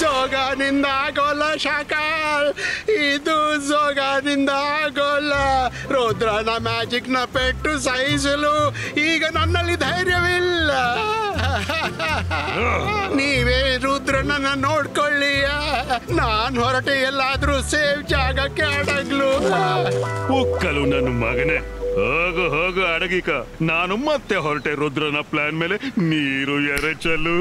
ಜೋಗದಿಂದ ಆಗೋಲ್ಲ ಶಾಕಾಲ್, ಇದು ಜೋಗದಿಂದ ಆಗೋಲ್ಲ. ರುದ್ರನ ಮ್ಯಾಜಿಕ್ ನ ಪೆಟ್ಟು ಸಹಿಸಲು ಈಗ ನನ್ನಲ್ಲಿ ಧೈರ್ಯವಿಲ್ಲ. ನೀವೇ ರುದ್ರನನ್ನ ನೋಡ್ಕೊಳ್ಳಿಯ, ನಾನ್ ಹೊರಟೆ ಎಲ್ಲಾದ್ರೂ ಸೇಫ್ ಜಾಗಕ್ಕೆ ಅಡಗ್ಲು. ಉಕ್ಕಲು ನನ್ನ ಮಗನೇ, ಹೋಗು ಹೋಗು ಅಡಗಿಕ. ನಾನು ಮತ್ತೆ ಹೊರಟೆ ರುದ್ರನ ಪ್ಲಾನ್ ಮೇಲೆ ನೀರು ಎರಚಲು.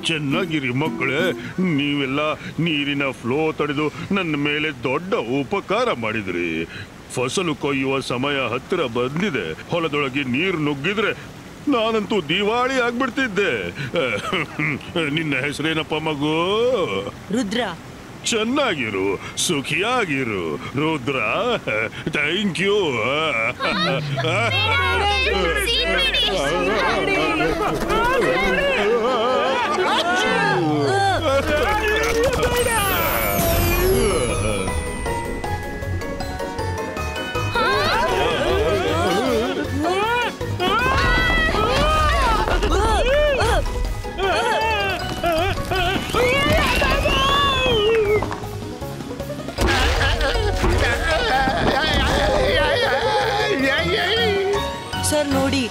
ಚೆನ್ನಾಗಿರಿ ಮಕ್ಕಳೇ, ನೀವೆಲ್ಲ ನೀರಿನ ಫ್ಲೋ ತಡೆದು ನನ್ನ ಮೇಲೆ ದೊಡ್ಡ ಉಪಕಾರ ಮಾಡಿದ್ರಿ. ಫಸಲು ಕೊಯ್ಯುವ ಸಮಯ ಹತ್ತಿರ ಬಂದಿದೆ. ಹೊಲದೊಳಗೆ ನೀರು ನುಗ್ಗಿದ್ರೆ ನಾನಂತೂ ದಿವಾಳಿ ಆಗ್ಬಿಡ್ತಿದ್ದೆ. ನಿನ್ನ ಹೆಸರೇನಪ್ಪ ಮಗು? ರುದ್ರ. ಚೆನ್ನಾಗಿರು, ಸುಖಿಯಾಗಿರು ರುದ್ರ. Thank you. ಸರ್ ನೋಡಿ,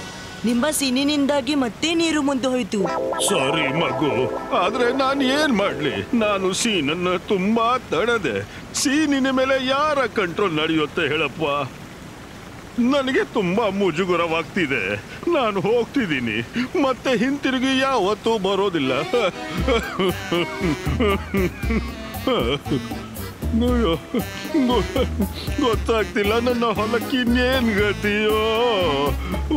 ನಿಮ್ಮ ಸೀನಿನಿಂದಾಗಿ ಮತ್ತೆ ನೀರು ಮುಂದೆ ಹೋಯ್ತು. ಸಾರಿ ಮಗು, ಆದ್ರೆ ನಾನು ಏನ್ ಮಾಡ್ಲಿ? ನಾನು ಸೀನನ್ನ ತುಂಬಾ ತಡದೆ. ಸೀನಿನ ಮೇಲೆ ಯಾರ ಕಂಟ್ರೋಲ್ ನಡೆಯುತ್ತೆ ಹೇಳಪ್ಪ? ನನಗೆ ತುಂಬಾ ಮುಜುಗರವಾಗ್ತಿದೆ. ನಾನು ಹೋಗ್ತಿದ್ದೀನಿ, ಮತ್ತೆ ಹಿಂತಿರುಗಿ ಯಾವತ್ತೂ ಬರೋದಿಲ್ಲ. ಗೊತ್ತಾಗ್ತಿಲ್ಲ ನನ್ನ ಹೊಲಕ್ಕೆ ಇನ್ನೇನ್ ಗತಿಯೋ.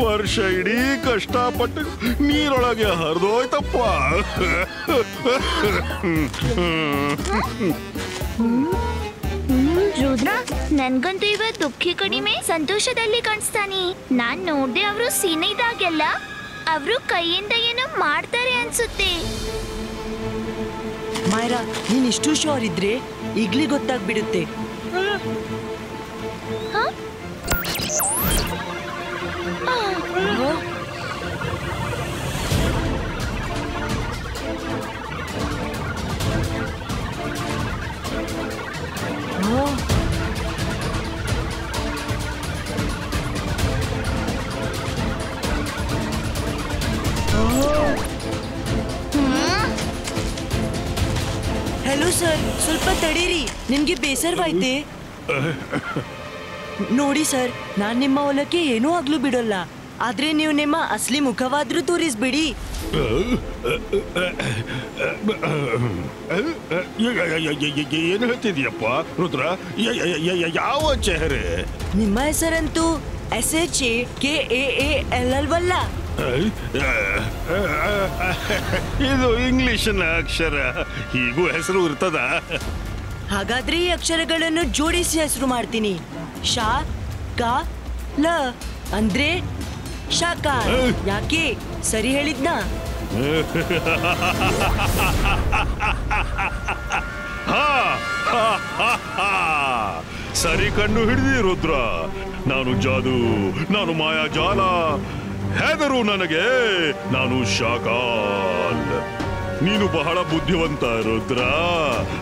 ವರ್ಷ ಇಡೀ ಕಷ್ಟಪಟ್ಟು ನೀರೊಳಗೆ ಹರಿದೋಯ್ತಪ್ಪ. ರುದ್ರ, ನನ್ಗಂತೂ ಇವತ್ತು ದುಃಖಿ ಕಡಿಮೆ, ಸಂತೋಷದಲ್ಲಿ ಕಾಣಿಸ್ತಾನೆ. ನಾನ್ ನೋಡ್ದೆ ಅವರು ಸೀನೆ ಇದಾಗೆಲ್ಲ ಅವರು ಕೈಯಿಂದ ಏನೋ ಮಾಡ್ತಾರೆ ಅನ್ಸುತ್ತೆ. ಮಾಯರಾ, ನೀನ್ ಇಷ್ಟು ಶೋರ್ ಇದ್ರೆ ಈಗ್ಲೇ ಗೊತ್ತಾಗ್ಬಿಡುತ್ತೆ. हेलो सर, ಸ್ವಲ್ಪ ತಡೀರಿ, ನಿಮ್ಗೆ ಬೇಸರವಾಯ್ತೆ? ನೋಡಿ ಸರ್, ನಾನ್ ನಿಮ್ಮ ಹೊಲಕ್ಕೆ ಏನೂ ಆಗ್ಲೂ ಬಿಡೋಲ್ಲ. ಆದ್ರೆ ನೀವು ನಿಮ್ಮ ಅಸಲಿ ಮುಖವಾದ್ರೂ ತೋರಿಸ್ಬಿಡಿ. ಏನು ಹೇಳ್ತಿದ್ಯಪ್ಪ ರುದ್ರ? ಯಾವ ಚೆಹರೆ? ನಿಮ್ಮ ಹೆಸರಂತೂ SHAKAALL ವಲ್ಲ. ಇದು ಇಂಗ್ಲಿಷಿನ ಅಕ್ಷರ, ಹೀಗೂ ಹೆಸರು ಇರ್ತದ? ಹಾಗಾದ್ರೆ ಈ ಅಕ್ಷರಗಳನ್ನು ಜೋಡಿಸಿ ಹೆಸರು ಮಾಡ್ತೀನಿ. ಶಾ ಕಾ ಲ ಅಂದ್ರೆ ಶಾಕಾಲ್. ಯಾಕೆ ಸರಿ ಹೇಳಿದ್ನಾ? ಸರಿ ಕಂಡು ಹಿಡಿದಿ ರುದ್ರ. ನಾನು ಜಾದು, ನಾನು ಮಾಯಾ ಜಾಲ. ಹೆದರು ನನಗೆ, ನಾನು ಶಾಕಾಲ್. ನೀನು ಬಹಳ ಬುದ್ಧಿವಂತ ರುದ್ರ,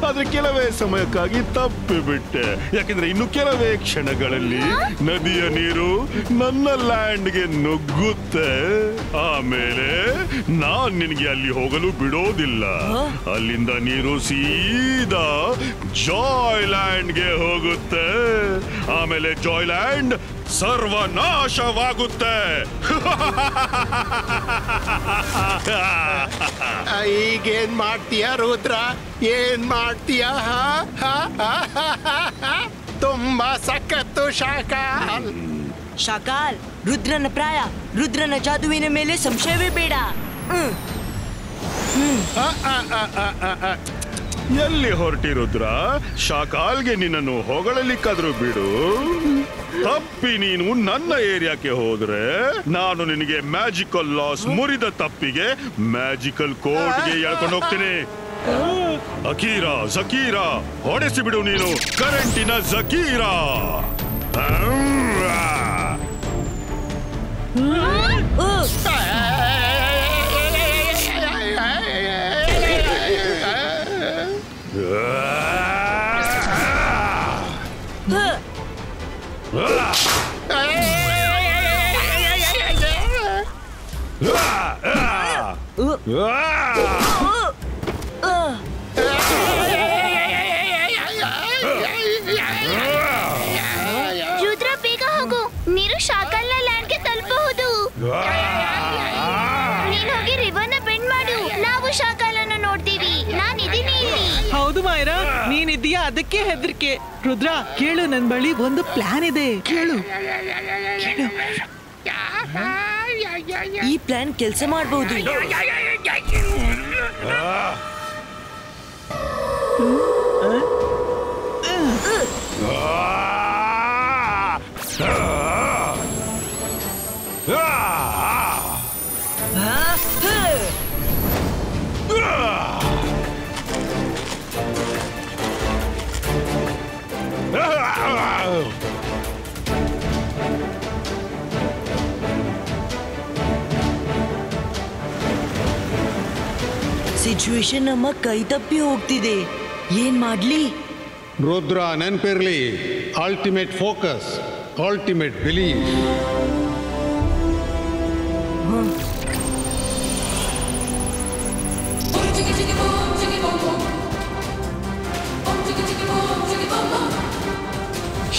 ಆದ್ರೆ ಕೆಲವೇ ಸಮಯಕ್ಕಾಗಿ ತಪ್ಪಿಬಿಟ್ಟೆ. ಯಾಕೆಂದ್ರೆ ಇನ್ನು ಕೆಲವೇ ಕ್ಷಣಗಳಲ್ಲಿ ನದಿಯ ನೀರು ನನ್ನ ಲ್ಯಾಂಡ್ಗೆ ನುಗ್ಗುತ್ತೆ. ಆಮೇಲೆ ನಾನ್ ನಿನಗೆ ಅಲ್ಲಿ ಹೋಗಲು ಬಿಡೋದಿಲ್ಲ. ಅಲ್ಲಿಂದ ನೀರು ಸೀದಾ ಜಾಯ್ ಲ್ಯಾಂಡ್ಗೆ ಹೋಗುತ್ತೆ. ಆಮೇಲೆ ಜಾಯ್ ಲ್ಯಾಂಡ್ ಸರ್ವನಾಶವಾಗುತ್ತೆ. ಈಗೇನ್ ಮಾಡ್ತೀಯ ರುದ್ರ? ಏನ್ ಮಾಡ್ತೀಯ? ತುಂಬಾ ಸಖತ್ತು ಶಾಕಾಲ್. ಶಾಕಾಲ್, ರುದ್ರನ ಪ್ರಾಯ, ರುದ್ರನ ಜಾದುವಿನ ಮೇಲೆ ಸಂಶಯವೇ ಬೇಡ. ಎಲ್ಲಿ ಹೊರಟಿರುದ್ರ? ಶಾಕಾಲ್ಗೆ ನಿನ್ನನ್ನು ಹೊಗಳಲಿಕ್ಕಾದ್ರೂ ಬಿಡು. ತಪ್ಪಿ ನೀನು ನನ್ನ ಏರಿಯಾಕ್ಕೆ ಹೋದ್ರೆ ನಾನು ನಿನಗೆ ಮ್ಯಾಜಿಕಲ್ ಲಾಸ್ ಮುರಿದ ತಪ್ಪಿಗೆ ಮ್ಯಾಜಿಕಲ್ ಕೋರ್ಟ್ಗೆ ಎಳ್ಕೊಂಡು ಹೋಗ್ತೀನಿ. ಅಕೀರಾ ಜಕೀರಾ ಹೊಡೆಸಿ ಬಿಡು ನೀನು ಕರೆಂಟಿನ ಜಕೀರಾ. ರುದ್ರ ಬೇಗ ಹೋಗು, ನೀರು ಶಾಕಲ್ನ ಲ್ಯಾಂಡ್ಗೆ ತಲುಪಬಹುದು. ನೀನ್ ಹೋಗಿ ರಿವರ್ನ ಬೆಂಡ್ ಮಾಡು, ನಾವು ಶಾಕಲನ್ನು ನೋಡ್ತೀವಿ. ನಾನಿದ್ದೀನಿ ಇಲ್ಲಿ. ಹೌದು ಮಾಯರಾ, ನೀನಿದ್ದೀಯಾ ಅದಕ್ಕೆ ಹೆದರಿಕೆ. ರುದ್ರ ಕೇಳು, ನನ್ ಬಳಿ ಒಂದು ಪ್ಲಾನ್ ಇದೆ, ಕೇಳು. ಈ ಪ್ಲಾನ್ ಕೆಲಸ ಮಾಡಬಹುದು. ಸಿಚುವೇಶನ್ ನಮ್ಮ ಕೈ ತಪ್ಪಿ ಹೋಗ್ತಿದೆ. ಏನ್ ಮಾಡ್ಲಿ? ರುದ್ರ ನೆನ್ಪಿರ್ಲಿ, ultimate focus, ultimate belief.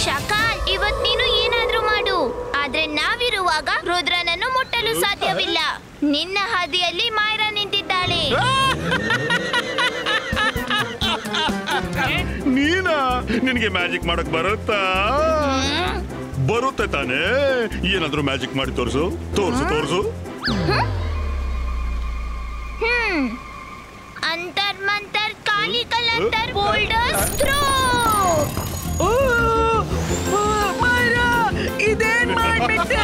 Shakal, ಇವತ್ ನೀನು ಏನಾದ್ರೂ ಮಾಡು, ಆದ್ರೆ ನಾವಿರುವಾಗ ರುದ್ರನನ್ನು ಮುಟ್ಟಲು ಸಾಧ್ಯವಿಲ್ಲ. ನಿನ್ನ ಹಾದಿಯಲ್ಲಿ ಮಾಯರಾ ನಿಂತಿದ್ದಾಳೆ. ನೀನಾ? ನಿನಗೆ ಮ್ಯಾಜಿಕ್ ಮಾಡಕ್ ಬರುತ್ತಾ? ಬರುತ್ತೆ ತಾನೇ? ಏನಾದ್ರೂ ಮ್ಯಾಜಿಕ್ ಮಾಡಿ ತೋರ್ಸು ತೋರ್ಸು ತೋರ್ಸು. ಅಂತರ್ ಮಂತರ್ ಕಾಲಿ ಕಲಂತರ್ ಬೋಲ್ಡರ್ಸ್ ಥ್ರೋ. ಮಾಯರಾ, ಇದೇನ್ ಮಾಡ್ಬಿಟ್ಟೆ?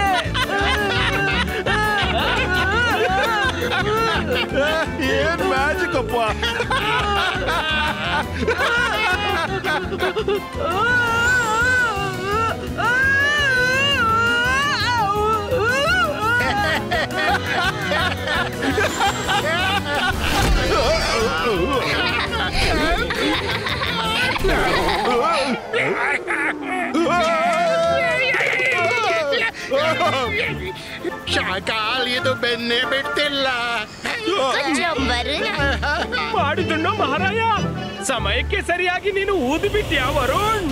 ಏನ್ ಮ್ಯಾಜಿಕ್ ಅಪ್ಪ! ಶಾಕಾಲ್, ಇದು ಬೆನ್ನೆ ಬಿಡ್ತಿಲ್ಲ. ಮಾಡಿದಣ್ಣು ಮಹಾರಾಯ, ಸಮಯಕ್ಕೆ ಸರಿಯಾಗಿ ನೀನು ಊದಿಬಿಟ್ಯಾ Varun?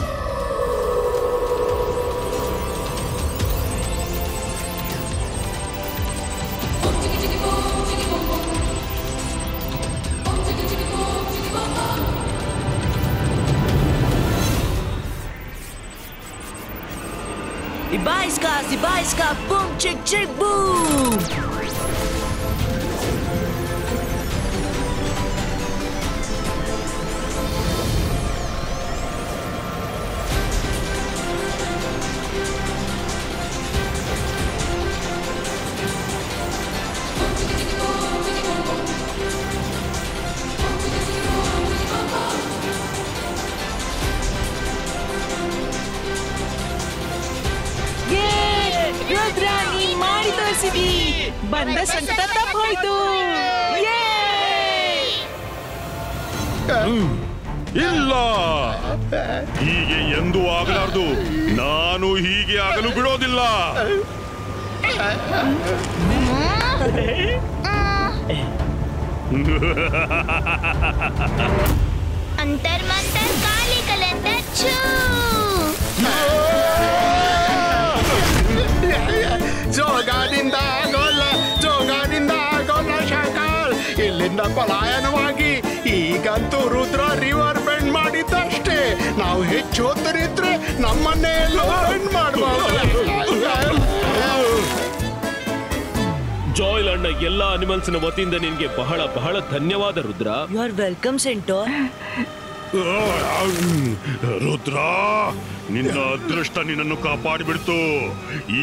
Ibaiska, boom, chick, chick, boom! ಬಂದ ಸಂಕಟ ತಪ್ಪೋಯ್ತು. ಇಲ್ಲ, ಹೀಗೆ ಎಂದೂ ಆಗಲಾರ್ದು. ನಾನು ಹೀಗೆ ಆಗಲು ಬಿಡೋದಿಲ್ಲ. ಅಂತರ್ ಮಂತರ್ ಕಾಲಿ ಕಲಂತರ್ ಛೂ. ಜೋಗಾದಿಂದ ಆಗೋಲ್ಲ ಶಾಕಾಲ್. ಇಲ್ಲಿಂದ ಪಲಾಯನವಾಗಿ ಈಗಂತೂ ರುದ್ರ ರಿವರ್ ಬೆಂಡ್ ಮಾಡಿದ್ದಷ್ಟೇ. ನಾವು ಹೆಚ್ಚು ಹೊತ್ತರಿದ್ರೆ ನಮ್ಮನ್ನೇ ಎಲ್ಲೋ ಬೆಂಡ್ ಮಾಡಬಹುದು. ಜಾಯ್ಲ್ ಅಣ್ಣ ಎಲ್ಲಾ ಅನಿಮಲ್ಸ್ನ ವತಿಯಿಂದ ನಿನ್ಗೆ ಬಹಳ ಬಹಳ ಧನ್ಯವಾದ Rudra. You are welcome Centaur. Rudra, ನಿನ್ನ ಅದೃಷ್ಟ ನಿನ್ನನ್ನು ಕಾಪಾಡಿಬಿಡ್ತು.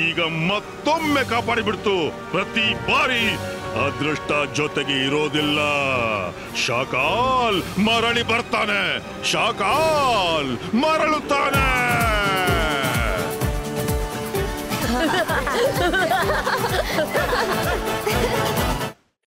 ಈಗ ಮತ್ತೊಮ್ಮೆ ಕಾಪಾಡಿಬಿಡ್ತು. ಪ್ರತಿ ಬಾರಿ ಅದೃಷ್ಟ ಜೊತೆಗೆ ಇರೋದಿಲ್ಲ. ಶಾಕಾಲ್ ಮರಳಿ ಬರ್ತಾನೆ. ಶಾಕಾಲ್ ಮರಳುತ್ತಾನೆ.